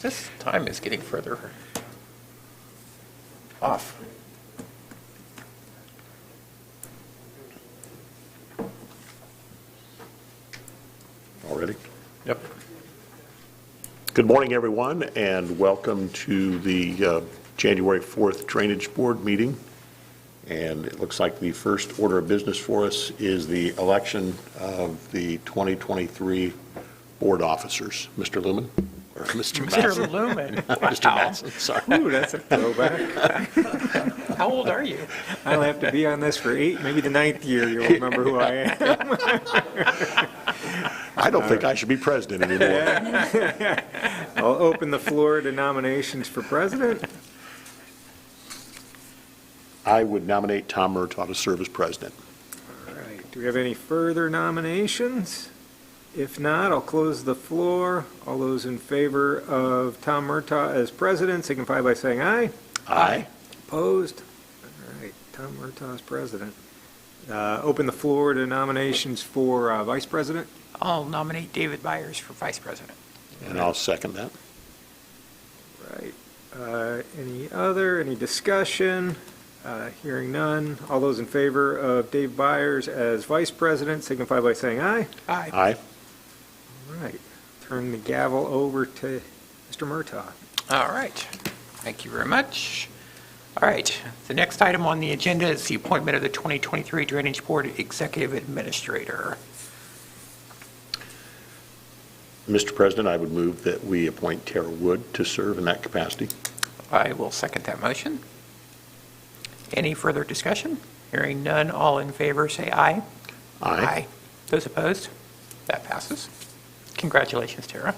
This time is getting further off. Already? Yep. Good morning, everyone, and welcome to the January 4th Drainage Board meeting. And it looks like the first order of business for us is the election of the 2023 board officers. Mr. Lumen? Or Mr. Mr. Lumen. Mr. Matson, sorry. Ooh, that's a throwback. How old are you? I'll have to be on this for maybe the 9th year. You'll remember who I am. I don't think I should be president anymore. I'll open the floor to nominations for president. I would nominate Tom Murtaugh to serve as president. All right. Do we have any further nominations? If not, I'll close the floor. All those in favor of Tom Murtaugh as president signify by saying aye. Aye. Opposed? All right, Tom Murtaugh is president. Open the floor to nominations for vice president. I'll nominate David Byers for vice president. And I'll second that. Right. Any discussion? Hearing none. All those in favor of Dave Byers as vice president signify by saying aye. Aye. Aye. All right. Turn the gavel over to Mr. Murtaugh. All right. Thank you very much. All right. The next item on the agenda is the appointment of the 2023 Drainage Board Executive Administrator. Mr. President, I would move that we appoint Tara Wood to serve in that capacity. I will second that motion. Any further discussion? Hearing none, all in favor say aye. Aye. Those opposed? That passes. Congratulations, Tara.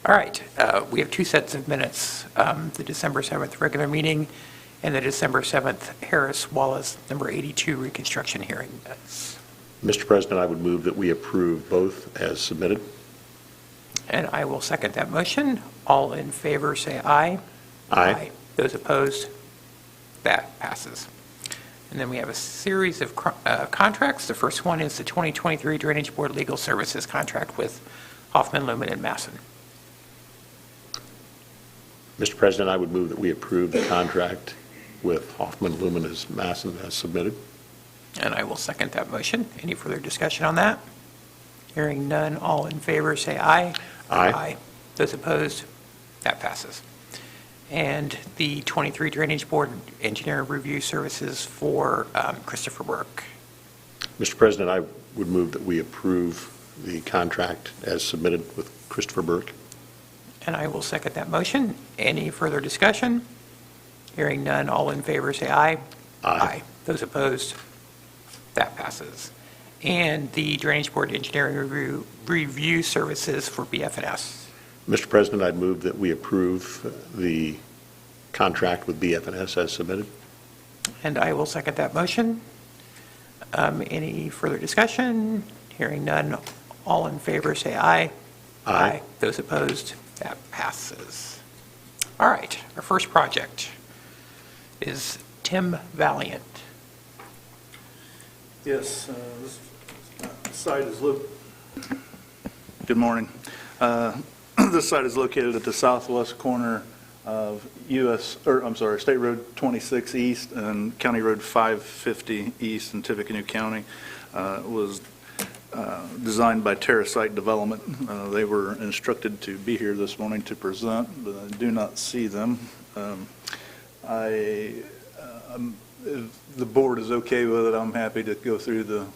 All right, we have two sets of minutes, the December 7th regular meeting and the December 7th Harris Wallace number 82 reconstruction hearing minutes. Mr. President, I would move that we approve both as submitted. And I will second that motion. All in favor say aye. Aye. Those opposed? That passes. And then we have a series of contracts. The first one is the 2023 Drainage Board Legal Services contract with Hoffman, Lumen, and Masson. Mr. President, I would move that we approve the contract with Hoffman, Lumen, and Masson as submitted. And I will second that motion. Any further discussion on that? Hearing none, all in favor say aye. Aye. Those opposed? That passes. And the 23 Drainage Board Engineer Review Services for Christopher Burke. Mr. President, I would move that we approve the contract as submitted with Christopher Burke. And I will second that motion. Any further discussion? Hearing none, all in favor say aye. Aye. Those opposed? That passes. And the Drainage Board Engineering Review Services for BF&S. Mr. President, I'd move that we approve the contract with BF&S as submitted. And I will second that motion. Any further discussion? Hearing none, all in favor say aye. Aye. Those opposed? That passes. All right, our first project is Tim Valiant. Yes, this site is Good morning. This site is located at the southwest corner of State Road 26 East and County Road 550 East in Tippecanoe County. It was designed by Terra Site Development. They were instructed to be here this morning to present, but I do not see them. If the board is okay with it, I'm happy to go through the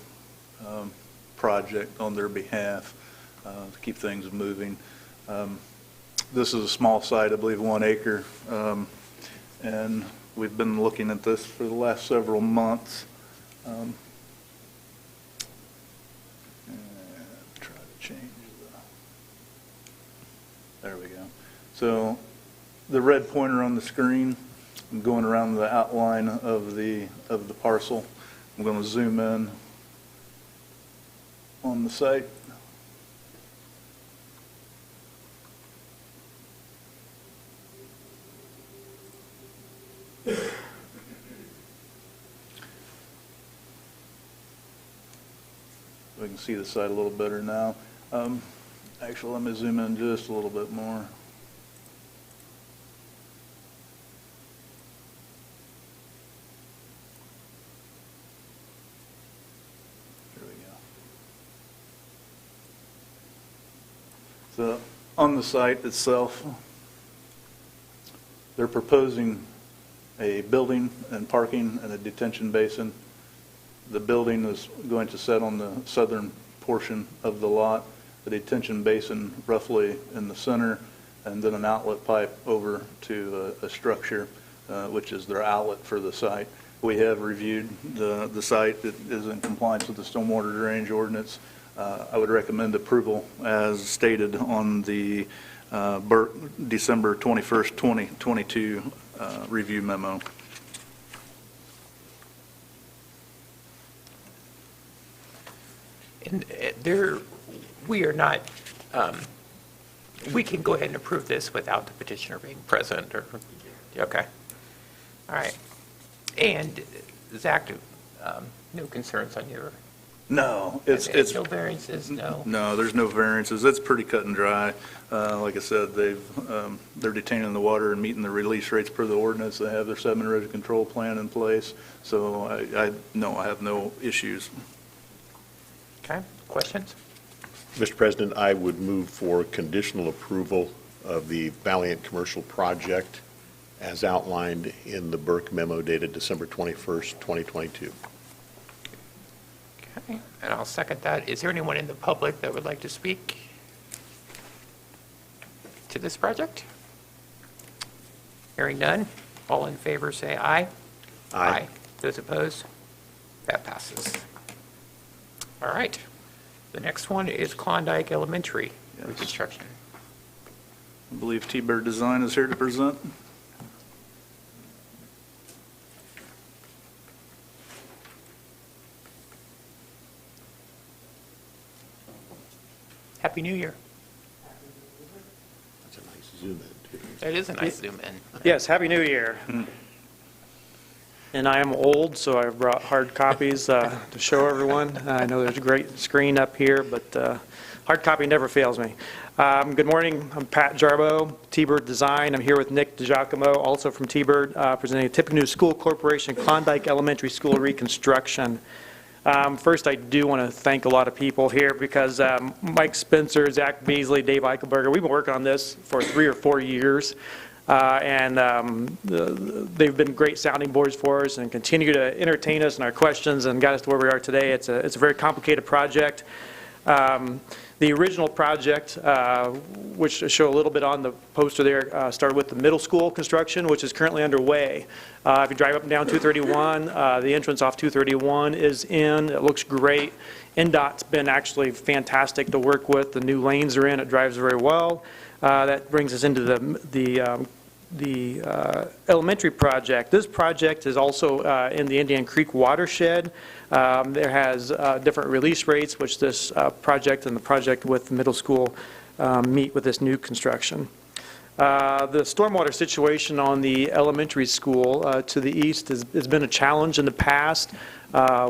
project on their behalf to keep things moving. This is a small site, I believe 1 acre, and we've been looking at this for the last several months. Try to change there we go. So the red pointer on the screen, I'm going around the outline of the parcel. I'm going to zoom in on the site. We can see the site a little better now. Actually, let me zoom in just a little bit more. So on the site itself, they're proposing a building and parking and a detention basin. The building is going to set on the southern portion of the lot, the detention basin roughly in the center, and then an outlet pipe over to a structure, which is their outlet for the site. We have reviewed the site. It is in compliance with the stormwater drainage ordinance. I would recommend approval as stated on the December 21st, 2022 review memo. And we are not, we can go ahead and approve this without the petitioner being present, or, okay. All right. And Zach, no concerns on your? No, it's no variances, no? No, there's no variances. It's pretty cut and dry. Like I said, they're detaining the water and meeting the release rates per the ordinance. They have their sediment erosion control plan in place. So I have no issues. Okay, questions? Mr. President, I would move for conditional approval of the Valiant Commercial Project as outlined in the Burke memo dated December 21st, 2022. Okay, and I'll second that. Is there anyone in the public that would like to speak to this project? Hearing none, all in favor say aye. Aye. Those opposed? That passes. All right. The next one is Klondike Elementary Yes. reconstruction. I believe T-Bird Design is here to present. Happy New Year. That's a nice zoom in, too. That is a nice zoom in. Yes, Happy New Year. And I am old, so I brought hard copies to show everyone. I know there's a great screen up here, but hard copy never fails me. Good morning, I'm Pat Jarbo, T-Bird Design. I'm here with Nick DiGiacomo, also from T-Bird, presenting Tippecanoe School Corporation Klondike Elementary School reconstruction. First, I do want to thank a lot of people here because Mike Spencer, Zach Beasley, Dave Eichelberger, we've been working on this for 3 or 4 years. They've been great sounding boards for us and continue to entertain us in our questions and got us to where we are today. It's a very complicated project. The original project, which I show a little bit on the poster there, started with the middle school construction, which is currently underway. If you drive up and down 231, the entrance off 231 is in. It looks great. NDOT's been actually fantastic to work with. The new lanes are in. It drives very well. That brings us into the elementary project. This project is also in the Indian Creek watershed. There has different release rates, which this project and the project with the middle school meet with this new construction. The stormwater situation on the elementary school to the east has been a challenge in the past.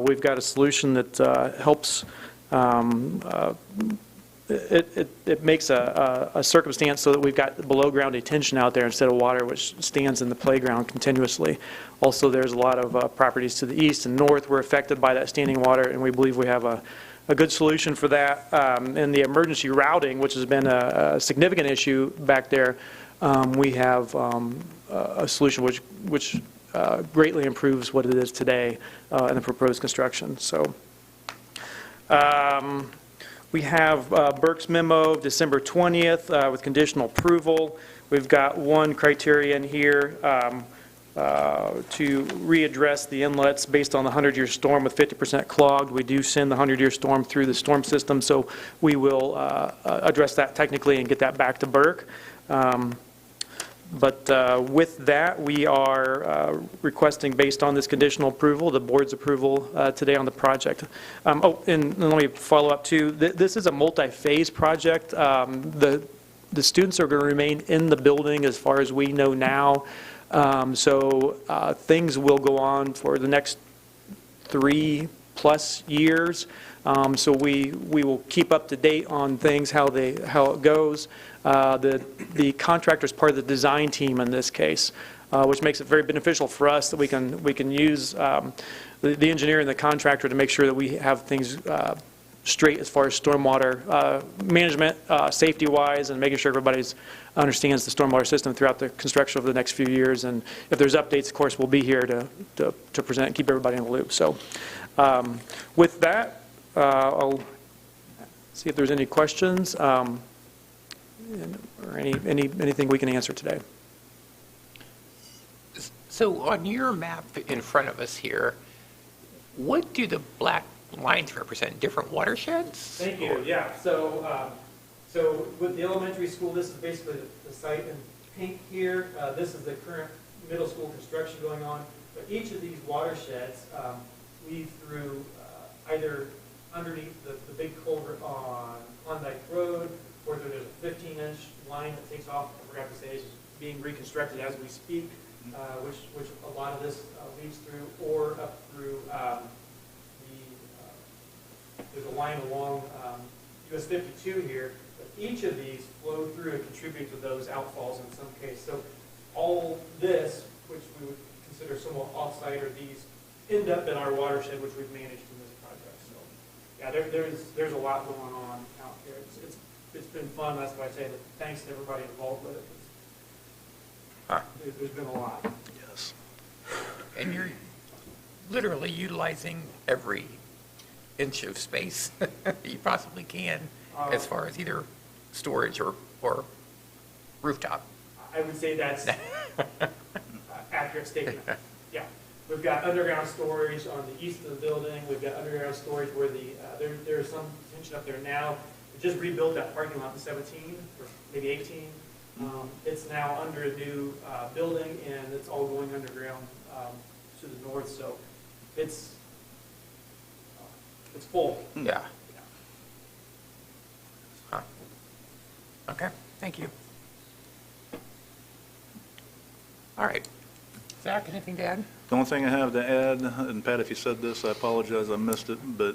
We've got a solution that helps it makes a circumstance so that we've got below ground detention out there instead of water which stands in the playground continuously. Also, there's a lot of properties to the east and north were affected by that standing water, and we believe we have a good solution for that. And the emergency routing, which has been a significant issue back there, we have a solution which greatly improves what it is today in the proposed construction. So. We have Burke's memo, December 20th, with conditional approval. We've got one criterion here to readdress the inlets based on the 100-year storm with 50% clogged. We do send the 100-year storm through the storm system, so we will address that technically and get that back to Burke. But with that, we are requesting, based on this conditional approval, the board's approval today on the project. And let me follow up too. This is a multi-phase project. The students are going to remain in the building as far as we know now. So things will go on for the next 3+ years. So we will keep up to date on things, how it goes. The contractor is part of the design team in this case, which makes it very beneficial for us that we can use the engineer and the contractor to make sure that we have things straight as far as stormwater management, safety-wise, and making sure everybody's understands the stormwater system throughout the construction over the next few years. And if there's updates, of course, we'll be here to present and keep everybody in the loop. So with that, I'll see if there's any questions or anything we can answer today. So on your map in front of us here, what do the black lines represent? Different watersheds? Thank you, yeah. So with the elementary school, this is basically the site in pink here. This is the current middle school construction going on. But each of these watersheds weave through either underneath the big culvert on Klondike Road, or there's a 15-inch line that takes off, I forgot to say, is being reconstructed as we speak, which a lot of this leads through, or up through there's a line along US 52 here. But each of these flow through and contribute to those outfalls in some case. So all this, which we would consider somewhat off-site, or these end up in our watershed, which we've managed in this project. So yeah, there's a lot going on out here. It's been fun. That's why I say that thanks to everybody involved with it. There's been a lot. Yes. And you're literally utilizing every inch of space you possibly can as far as either storage or rooftop. I would say that's accurate statement. Yeah. We've got underground storage on the east of the building. We've got underground storage where there's some tension up there now. We just rebuilt that parking lot in 17 or maybe 18. It's now under a new building, and it's all going underground to the north. So it's full. Yeah. Huh. Okay, thank you. All right. Zach, anything to add? The only thing I have to add, and Pat, if you said this, I apologize, I missed it, but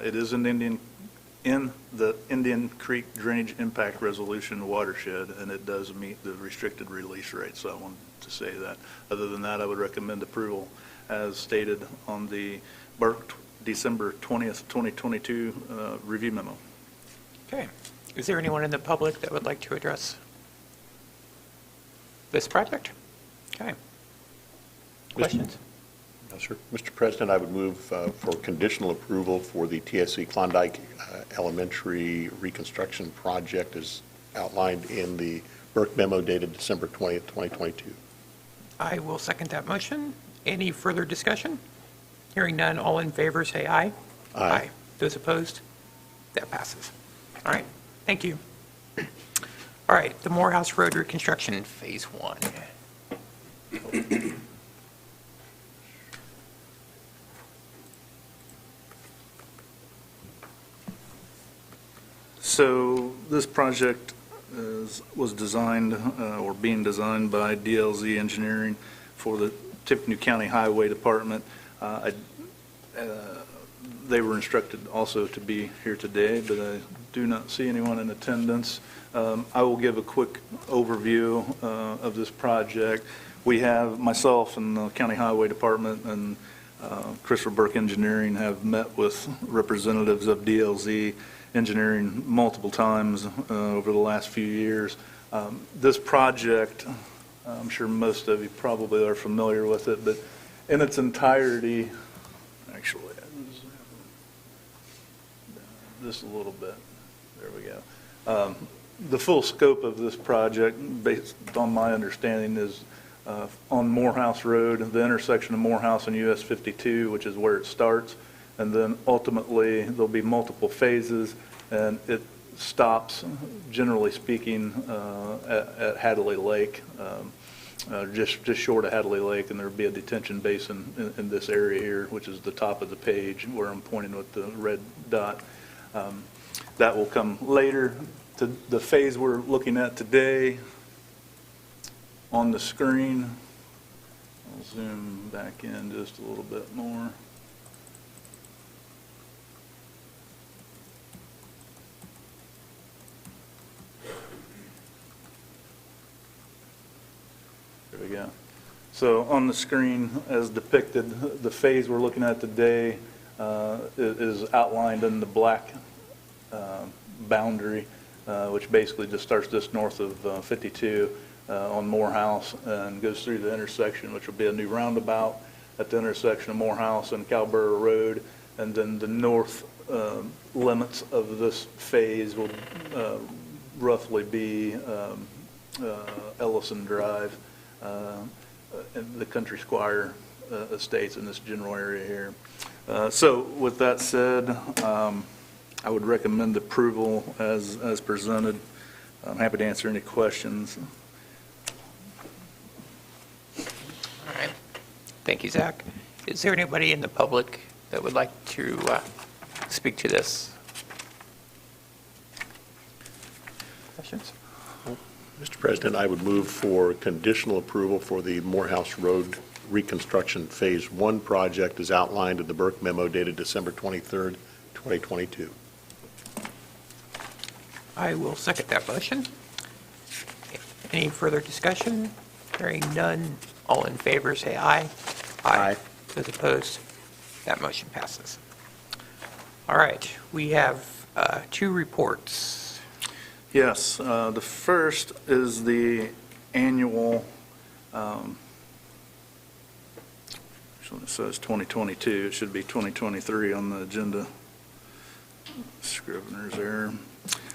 it is in the Indian Creek Drainage Impact Resolution watershed, and it does meet the restricted release rate, so I wanted to say that. Other than that, I would recommend approval as stated on the Burke December 20th, 2022 review memo. Okay. Is there anyone in the public that would like to address this project? Okay. Questions? No, sir. Mr. President, I would move for conditional approval for the TSC Klondike Elementary Reconstruction Project as outlined in the Burke memo dated December 20th, 2022. I will second that motion. Any further discussion? Hearing none, all in favor, say aye. Aye. Those opposed? That passes. All right, thank you. All right, the Morehouse Road reconstruction, Phase 1. So this project was designed or being designed by DLZ Engineering for the Tippecanoe County Highway Department. They were instructed also to be here today, but I do not see anyone in attendance. I will give a quick overview of this project. We have, myself and the County Highway Department and Christopher Burke Engineering have met with representatives of DLZ Engineering multiple times over the last few years. This project, I'm sure most of you probably are familiar with it, but in its entirety, actually, just a little bit, there we go. The full scope of this project, based on my understanding, is on Morehouse Road, the intersection of Morehouse and US 52, which is where it starts. And then ultimately, there'll be multiple phases, and it stops, generally speaking, at Hadley Lake, just short of Hadley Lake, and there'll be a detention basin in this area here, which is the top of the page where I'm pointing with the red dot. That will come later. To the phase we're looking at today on the screen, I'll zoom back in just a little bit more. There we go. So on the screen, as depicted, the phase we're looking at today is outlined in the black boundary, which basically just starts just north of 52 on Morehouse and goes through the intersection, which will be a new roundabout at the intersection of Morehouse and Calborough Road. And then the north limits of this phase will roughly be Ellison Drive and the Country Squire estates in this general area here. So with that said, I would recommend approval as presented. I'm happy to answer any questions. All right. Thank you, Zach. Is there anybody in the public that would like to speak to this? Questions? Mr. President, I would move for conditional approval for the Morehouse Road Reconstruction Phase 1 project as outlined in the Burke memo dated December 23rd, 2022. I will second that motion. Any further discussion? Hearing none, all in favor say aye. Aye. Those opposed, that motion passes. All right, we have 2 reports. Yes, the first is the annual, so it says 2022, it should be 2023 on the agenda. Scrivener's error.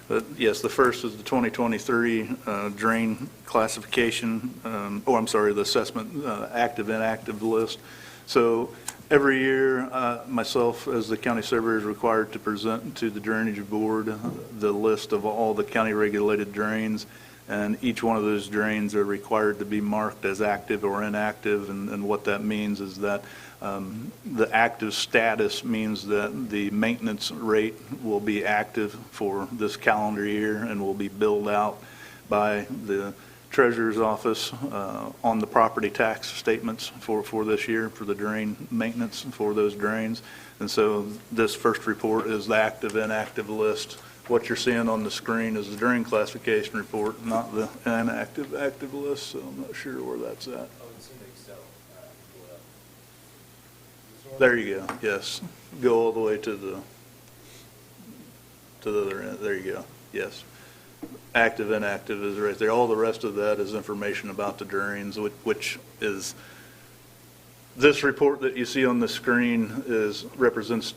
But yes, the first is the 2023 drain classification, the assessment active, inactive list. So every year, myself as the county surveyor is required to present to the Drainage Board the list of all the county regulated drains, and each one of those drains are required to be marked as active or inactive, and what that means is that the active status means that the maintenance rate will be active for this calendar year and will be billed out by the Treasurer's Office on the property tax statements for this year for the drain maintenance for those drains. And so this first report is the active, inactive list. What you're seeing on the screen is the drain classification report, not the inactive, active list, so I'm not sure where that's at. There you go, yes. Go all the way to the other end, there you go, yes. Active, inactive is right there. All the rest of that is information about the drains, which is, this report that you see on the screen represents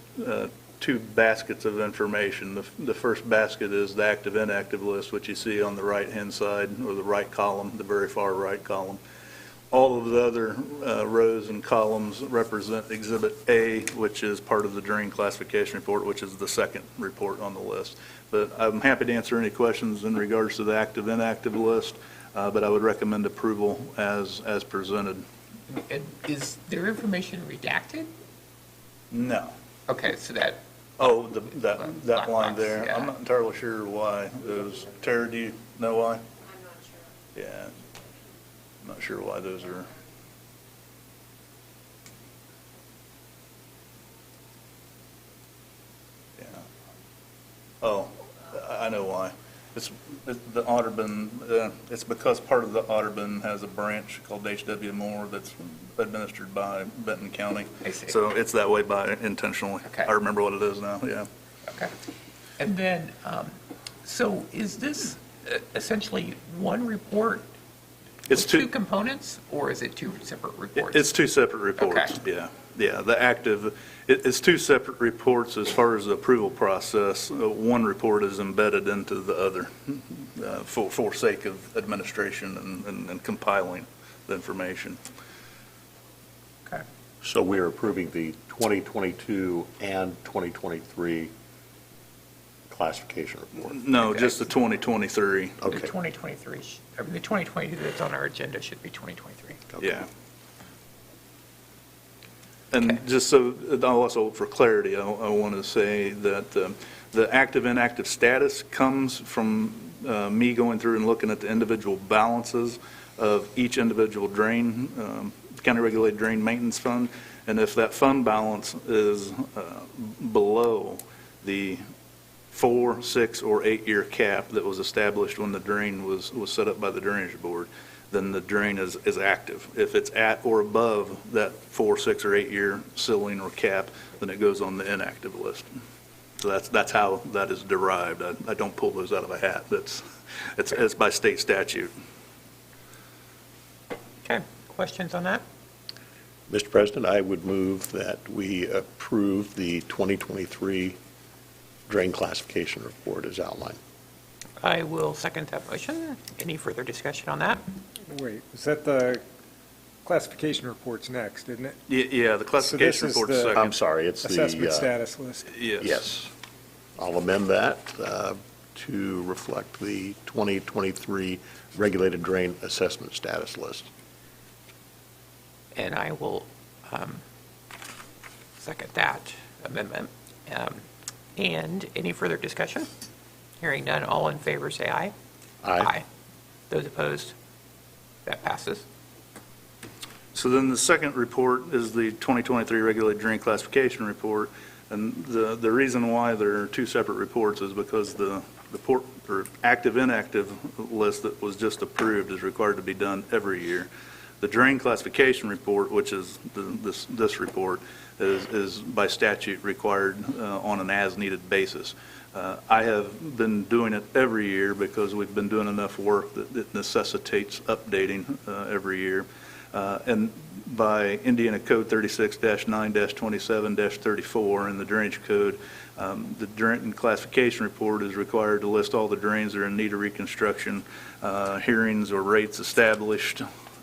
2 baskets of information. The first basket is the active, inactive list, which you see on the right-hand side, or the right column, the very far right column. All of the other rows and columns represent Exhibit A, which is part of the drain classification report, which is the second report on the list. But I'm happy to answer any questions in regards to the active, inactive list, but I would recommend approval as presented. And is their information redacted? No. Okay, so that, Oh, that Black line box, there. yeah. I'm not entirely sure why. Tara, do you know why? I'm not sure. Yeah. I'm not sure why those are. Yeah. Oh, I know why. It's the Audubon, it's because part of the Audubon has a branch called H.W. Moore that's administered by Benton County. I see. So it's that way by intentionally. Okay. I remember what it is now, yeah. okay. And then, so is this essentially one report? It's with 2 components, or is it 2 separate reports? It's 2 separate reports, Okay. yeah. Yeah, the active, it's 2 separate reports as far as the approval process. One report is embedded into the other for sake of administration and compiling the information. Okay. So we are approving the 2022 and 2023 classification report. No, Okay. just the 2023. The Okay. 2023, I mean, the 2022 that's on our agenda should be 2023. Okay. Yeah. And Okay. just so, also for clarity, I want to say that the active, inactive status comes from me going through and looking at the individual balances of each individual drain, county regulated drain maintenance fund. And if that fund balance is below the 4, 6, or 8-year cap that was established when the drain was set up by the Drainage Board, then the drain is active. If it's at or above that 4, 6, or 8-year ceiling or cap, then it goes on the inactive list. So that's how that is derived. I don't pull those out of a hat. It's by state statute. Okay, questions on that? Mr. President, I would move that we approve the 2023 drain classification report as outlined. I will second that motion. Any further discussion on that? Wait, is that the classification report's next, isn't it? Yeah, the classification is report's the- second. I'm sorry, it's the... Assessment status list. Yes. I'll amend that to reflect the 2023 regulated drain assessment status list. And I will second that amendment. And any further discussion? Hearing none, all in favor, say aye. Aye. Those opposed? That passes. So then the second report is the 2023 regulated drain classification report. And the reason why there are two separate reports is because the report, or active inactive list that was just approved is required to be done every year. The drain classification report, which is this report, is by statute required on an as-needed basis. I have been doing it every year because we've been doing enough work that it necessitates updating every year. And by Indiana Code 36-9-27-34 in the Drainage Code, the drain classification report is required to list all the drains that are in need of reconstruction, hearings or rates established,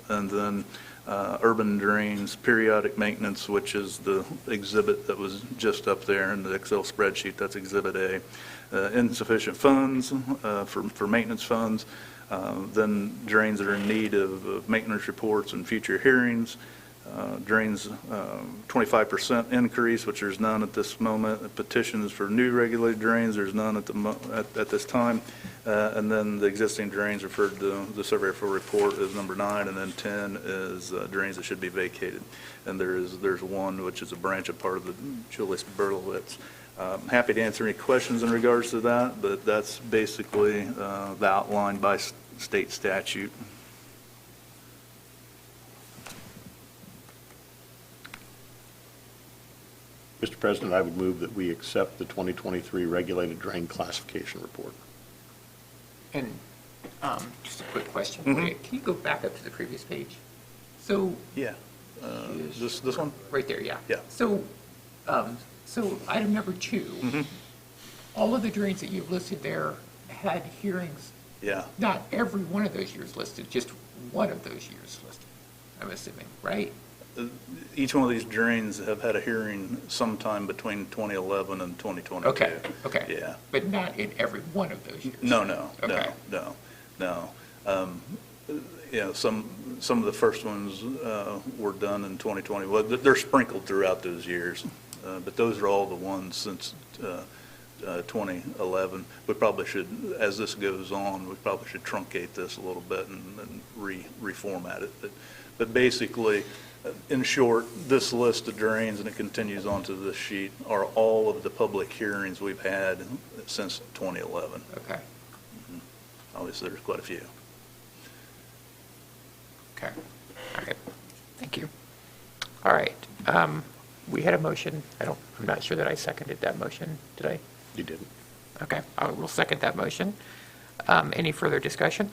and then urban drains, periodic maintenance, which is the exhibit that was just up there in the Excel spreadsheet, that's Exhibit A, insufficient funds for maintenance funds, then drains that are in need of maintenance reports and future hearings, drains 25% increase, which there's none at this moment, petitions for new regulated drains, there's none at this time, and then the existing drains referred to the surveyor for report is number 9, and then 10 is drains that should be vacated. And there's one which is a branch of part of the Julius Berlowitz. Happy to answer any questions in regards to that, but that's basically the outline by state statute. Mr. President, I would move that we accept the 2023 regulated drain classification report. And just a quick question for you. Can you go back up to the previous page? So, Yeah. This one? right there, yeah. Yeah. So, so item number 2, all of the drains that you've listed there had hearings, Yeah. not every one of those years listed, just one of those years listed, I'm assuming, right? Each one of these drains have had a hearing sometime between 2011 and 2022. Okay. Yeah. But not in every one of those years? No. Okay. You know, some of the first ones were done in 2020. Well, they're sprinkled throughout those years, but those are all the ones since 2011. We probably should, as this goes on, we probably should truncate this a little bit and reformat it. But basically, in short, this list of drains, and it continues onto this sheet, are all of the public hearings we've had since 2011. Okay. Obviously, there's quite a few. Okay. All right. Thank you. All right. We had a motion. I'm not sure that I seconded that motion. Did I? You didn't. Okay. I will second that motion. Any further discussion?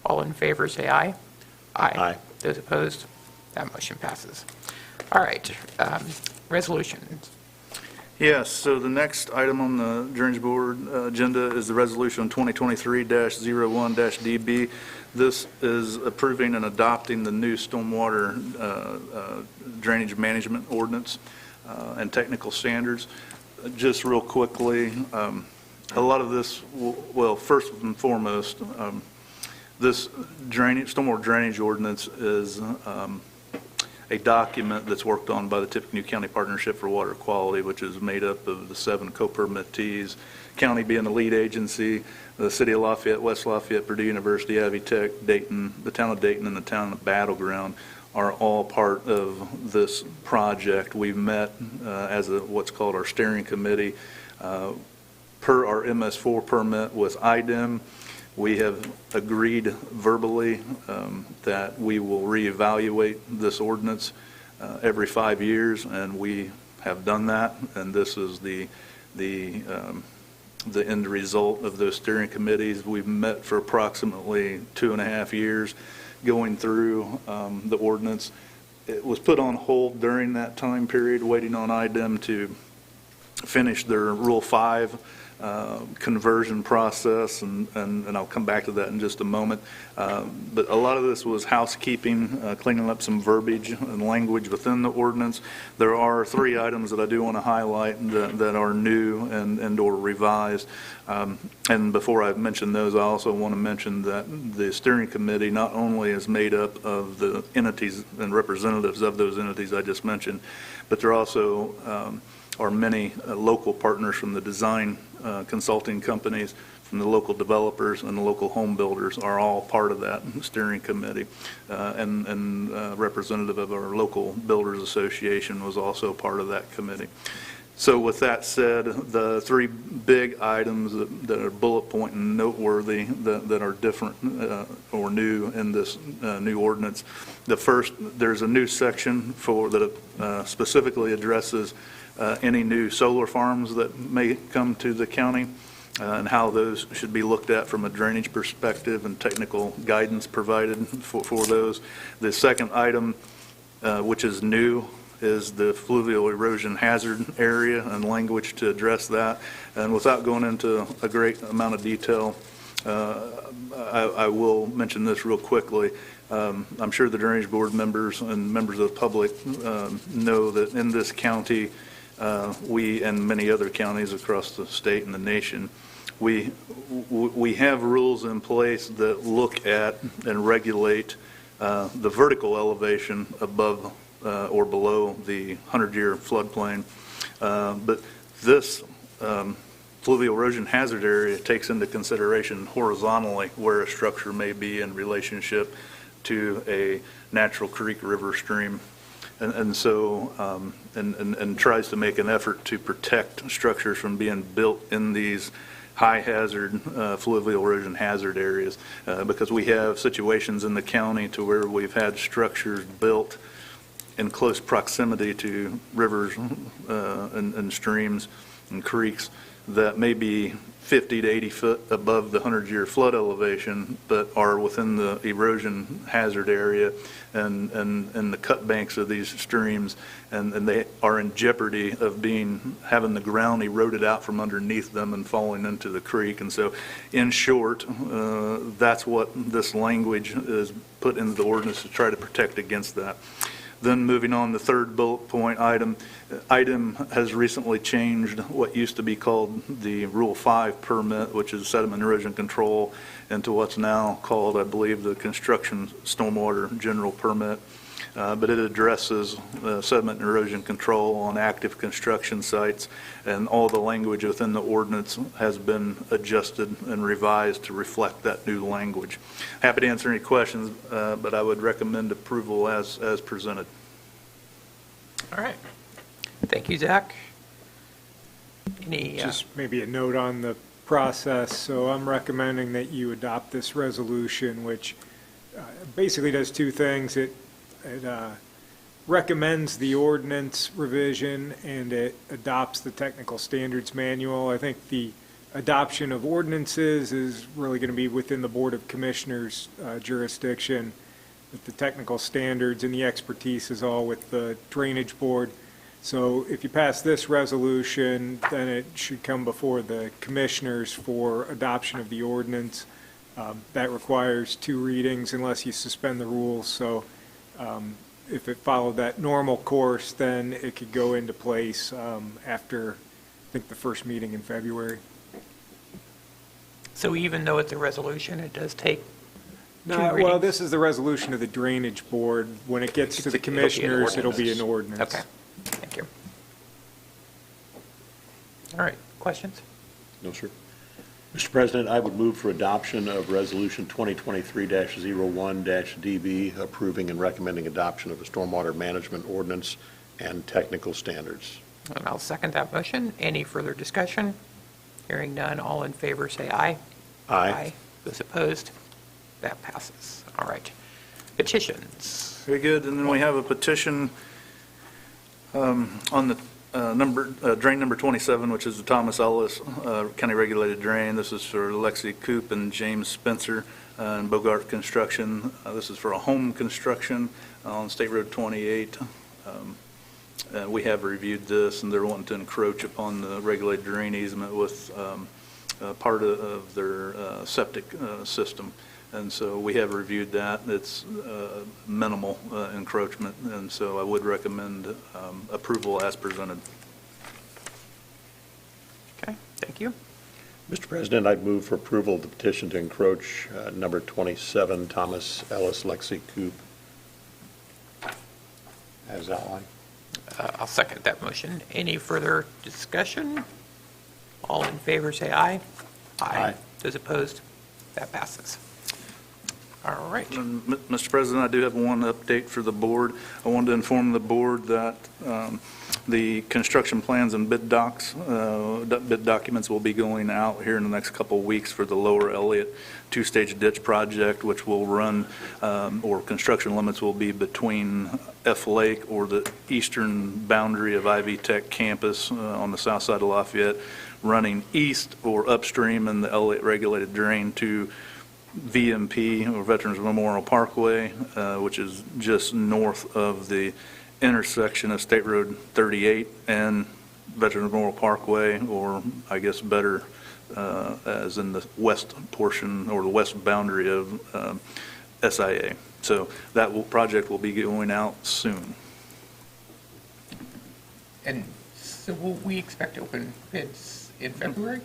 All in favor, say aye. Aye. Those opposed? That motion passes. All right. Resolutions. Yes, so the next item on the Drainage Board agenda is the resolution 2023-01-DB. This is approving and adopting the new stormwater drainage management ordinance and technical standards. Just real quickly, a lot of this, well, first and foremost, this stormwater drainage ordinance is a document that's worked on by the Tippecanoe County Partnership for Water Quality, which is made up of the 7 co-permittees, county being the lead agency, the city of Lafayette, West Lafayette, Purdue University, Ivy Tech, Dayton, the town of Dayton, and the town of Battleground are all part of this project. We've met as what's called our steering committee per our MS4 permit with IDEM. We have agreed verbally that we will reevaluate this ordinance every 5 years, and we have done that, and this is the the end result of those steering committees. We've met for approximately 2.5 years going through the ordinance. It was put on hold during that time period, waiting on IDEM to finish their Rule 5 conversion process, and I'll come back to that in just a moment. But a lot of this was housekeeping, cleaning up some verbiage and language within the ordinance. There are 3 items that I do want to highlight that are new and or revised. And before I mention those, I also want to mention that the steering committee not only is made up of the entities and representatives of those entities I just mentioned, but there also are many local partners from the design consulting companies, from the local developers and the local home builders are all part of that steering committee. And representative of our local builders association was also part of that committee. So with that said, the 3 big items that are bullet point and noteworthy that are different or new in this new ordinance. The first, there's a new section that specifically addresses any new solar farms that may come to the county and how those should be looked at from a drainage perspective and technical guidance provided for those. The second item, which is new, is the fluvial erosion hazard area and language to address that. And without going into a great amount of detail, I will mention this real quickly. I'm sure the Drainage Board members and members of the public know that in this county, we and many other counties across the state and the nation, we have rules in place that look at and regulate the vertical elevation above or below the 100-year floodplain. But this fluvial erosion hazard area takes into consideration horizontally where a structure may be in relationship to a natural creek, river, stream. And so, and tries to make an effort to protect structures from being built in these high hazard fluvial erosion hazard areas, because we have situations in the county to where we've had structures built in close proximity to rivers and streams and creeks that may be 50 to 80 foot above the 100-year flood elevation, but are within the erosion hazard area and the cut banks of these streams, and they are in jeopardy of having the ground eroded out from underneath them and falling into the creek. And so, in short, that's what this language is put into the ordinance to try to protect against that. Then moving on, the third bullet point item has recently changed what used to be called the Rule 5 permit, which is sediment erosion control, into what's now called, I believe, the construction stormwater general permit. But it addresses sediment and erosion control on active construction sites, and all the language within the ordinance has been adjusted and revised to reflect that new language. Happy to answer any questions, but I would recommend approval as presented. All right. Thank you, Zach. Any? Just maybe a note on the process. So I'm recommending that you adopt this resolution, which basically does 2 things. It recommends the ordinance revision, and it adopts the technical standards manual. I think the adoption of ordinances is really going to be within the Board of Commissioners jurisdiction, but the technical standards and the expertise is all with the Drainage Board. So if you pass this resolution, then it should come before the commissioners for adoption of the ordinance. That requires 2 readings unless you suspend the rules. So if it followed that normal course, then it could go into place after, I think, the first meeting in February. So even though it's a resolution, it does take 2 No, readings? well, this is the resolution of the Drainage Board. When it gets to the commissioners, it'll be an ordinance. Okay, thank you. All right, questions? No, sir. Mr. President, I would move for adoption of Resolution 2023-01-DB, approving and recommending adoption of a stormwater management ordinance and technical standards. And I'll second that motion. Any further discussion? Hearing none, all in favor say aye. Aye. Those opposed? That passes. All right. Petitions. Very good. And then we have a petition on the Drain number 27, which is the Thomas Ellis County Regulated Drain. This is for Lexi Coop and James Spencer and Bogart Construction. This is for a home construction on State Road 28. We have reviewed this, and they're wanting to encroach upon the regulated drain easement with part of their septic system. And so we have reviewed that. It's minimal encroachment, and so I would recommend approval as presented. Okay, thank you. Mr. President, I'd move for approval of the petition to encroach number 27, Thomas Ellis Lexi Coop, as outlined. I'll second that motion. Any further discussion? All in favor, say aye. Aye. Those opposed? That passes. All right. Mr. President, I do have one update for the board. I wanted to inform the board that the construction plans and bid documents will be going out here in the next couple of weeks for the Lower Elliott two-stage ditch project, which will run, or construction limits will be between F Lake or the eastern boundary of Ivy Tech campus on the south side of Lafayette, running east or upstream in the Elliott regulated drain to VMP, or Veterans Memorial Parkway, which is just north of the intersection of State Road 38 and Veterans Memorial Parkway, or I guess better as in the west portion or the west boundary of SIA. So that project will be going out soon. And so will we expect to open bids in February?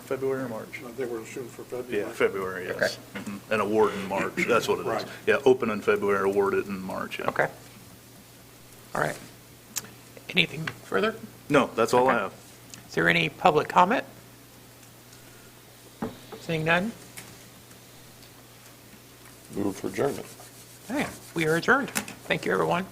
February or March? I think we're shooting for February. Yeah, February, yes. Okay. Mhm. And award in March, that's what it is. Right. Yeah, open in February, award it in March, yeah. Okay. All right. Anything further? No, that's all I Okay. have. Is there any public comment? Seeing none? Move for adjournment. Okay, we are adjourned. Thank you, everyone.